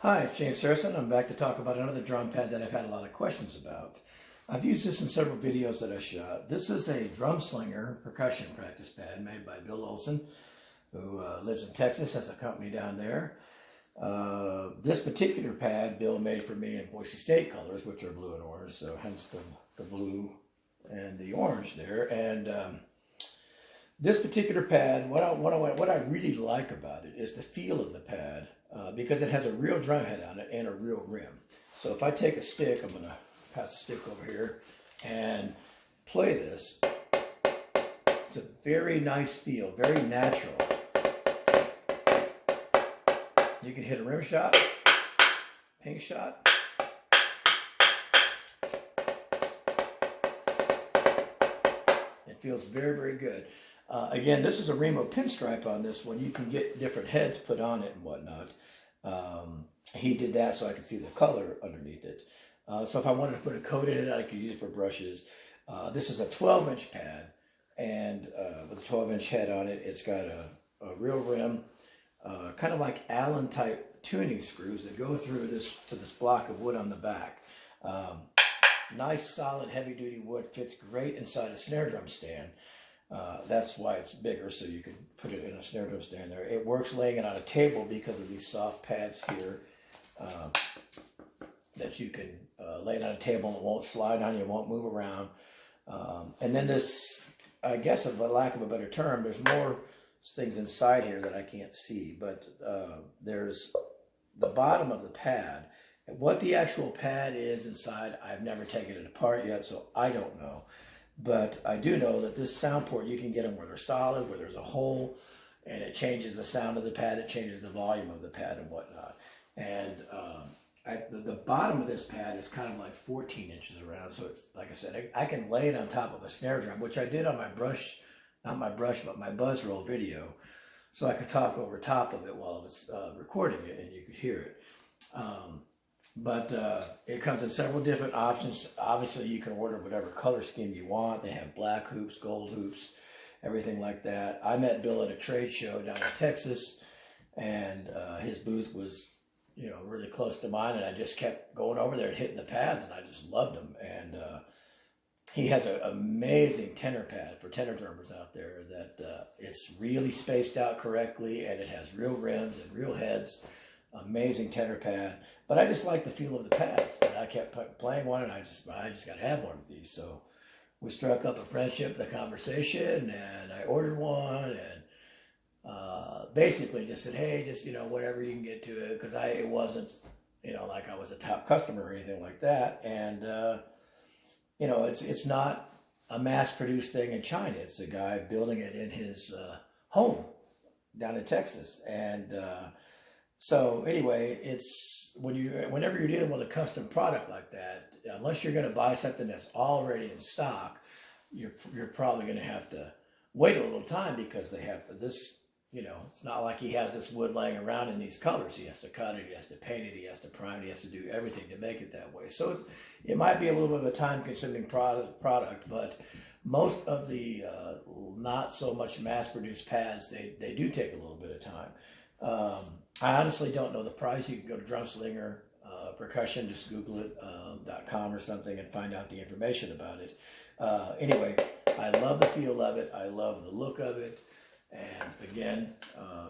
Hi, it's James Harrison. I'm back to talk about another drum pad that I've had a lot of questions about. I've used this in several videos that I shot. This is a Drumslinger Percussion Practice Pad made by Bill Olson, who lives in Texas, has a company down there. This particular pad Bill made for me in Boise State colors, which are blue and orange, so hence the blue and the orange there. And this particular pad, what I really like about it is the feel of the pad. Because it has a real drum head on it and a real rim. So if I take a stick, I'm going to pass the stick over here and play this. It's a very nice feel, very natural. You can hit a rim shot, pink shot. It feels very, very good. Again, this is a Remo pinstripe on this one. You can get different heads put on it and whatnot. He did that so I could see the color underneath it. So if I wanted to put a coat in it, I could use it for brushes. This is a 12-inch pad, and with a 12-inch head on it, it's got a real rim, kind of like Allen-type tuning screws that go through this to this block of wood on the back. Nice, solid, heavy-duty wood, fits great inside a snare drum stand. That's why it's bigger, so you can put it in a snare drum stand there. It works laying it on a table because of these soft pads here that you can lay it on a table and it won't slide on you, it won't move around. And then this, I guess for lack of a better term, there's more things inside here that I can't see, but there's the bottom of the pad. What the actual pad is inside, I've never taken it apart yet, so I don't know. But I do know that this sound port, you can get them where they're solid, where there's a hole, and it changes the sound of the pad, it changes the volume of the pad and whatnot. And the bottom of this pad is kind of like 14 inches around, so like I said, I can lay it on top of a snare drum, which I did on my brush, not my brush, but my buzz roll video, so I could talk over top of it while I was recording it, and you could hear it. But it comes in several different options. Obviously, you can order whatever color scheme you want. They have black hoops, gold hoops, everything like that. I met Bill at a trade show down in Texas, and his booth was, really close to mine, and I just kept going over there and hitting the pads, and I just loved them. And he has an amazing tenor pad for tenor drummers out there that it's really spaced out correctly, and it has real rims and real heads. Amazing tenor pad, but I just like the feel of the pads, and I kept playing one, and I just got to have one of these. So we struck up a friendship and a conversation, and I ordered one, and basically just said, hey, just whatever you can get to it, because it wasn't like I was a top customer or anything like that, and it's not a mass-produced thing in China. It's a guy building it in his home down in Texas, and so anyway, it's whenever you're dealing with a custom product like that, unless you're going to buy something that's already in stock, you're probably going to have to wait a little time, because they have this. It's not like he has this wood laying around in these colors. He has to cut it, he has to paint it, he has to prime it, he has to do everything to make it that way. So it might be a little bit of a time-consuming product, but most of the not so much mass-produced pads, they do take a little bit of time. I honestly don't know the price. You can go to Drumslinger Percussion, just Google it, .com or something, and find out the information about it. Anyway, I love the feel of it. I love the look of it. And again,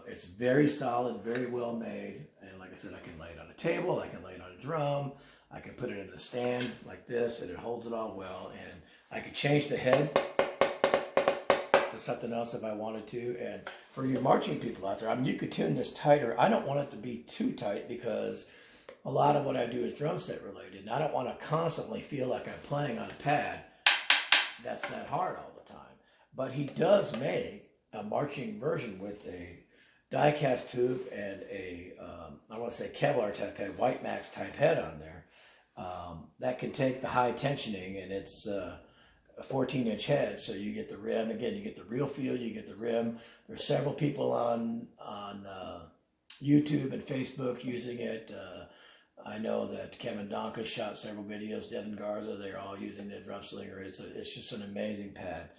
it's very solid, very well made. And like I said, I can lay it on a table. I can lay it on a drum. I can put it in a stand like this, and it holds it all well. And I could change the head to something else if I wanted to. And for you marching people out there, you could tune this tighter. I don't want it to be too tight, because a lot of what I do is drum set related, and I don't want to constantly feel like I'm playing on a pad that's that hard all the time. But he does make a marching version with a die-cast tube and a I want to say Kevlar type head, White Max type head on there that can take the high tensioning, and it's a 14-inch head, so you get the rim. Again, you get the real feel, you get the rim. There's several people on YouTube and Facebook using it. I know that Kevin Donka shot several videos, Devin Garza, they're all using the Drumslinger. It's just an amazing pad.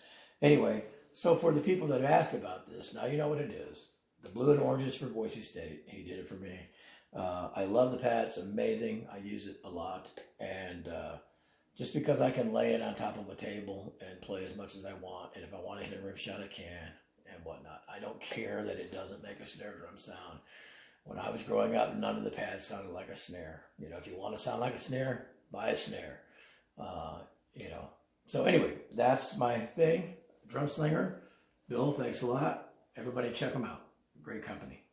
Anyway, so for the people that ask about this, now you know what it is. The blue and orange is for Boise State. He did it for me. I love the pad. It's amazing. I use it a lot. And just because I can lay it on top of a table and play as much as I want, and if I want to hit a rim shot, I can, and whatnot. I don't care that it doesn't make a snare drum sound. When I was growing up, none of the pads sounded like a snare. You know, if you want to sound like a snare, buy a snare. You know. So anyway, that's my thing. Drumslinger. Bill, thanks a lot. Everybody check them out. Great company.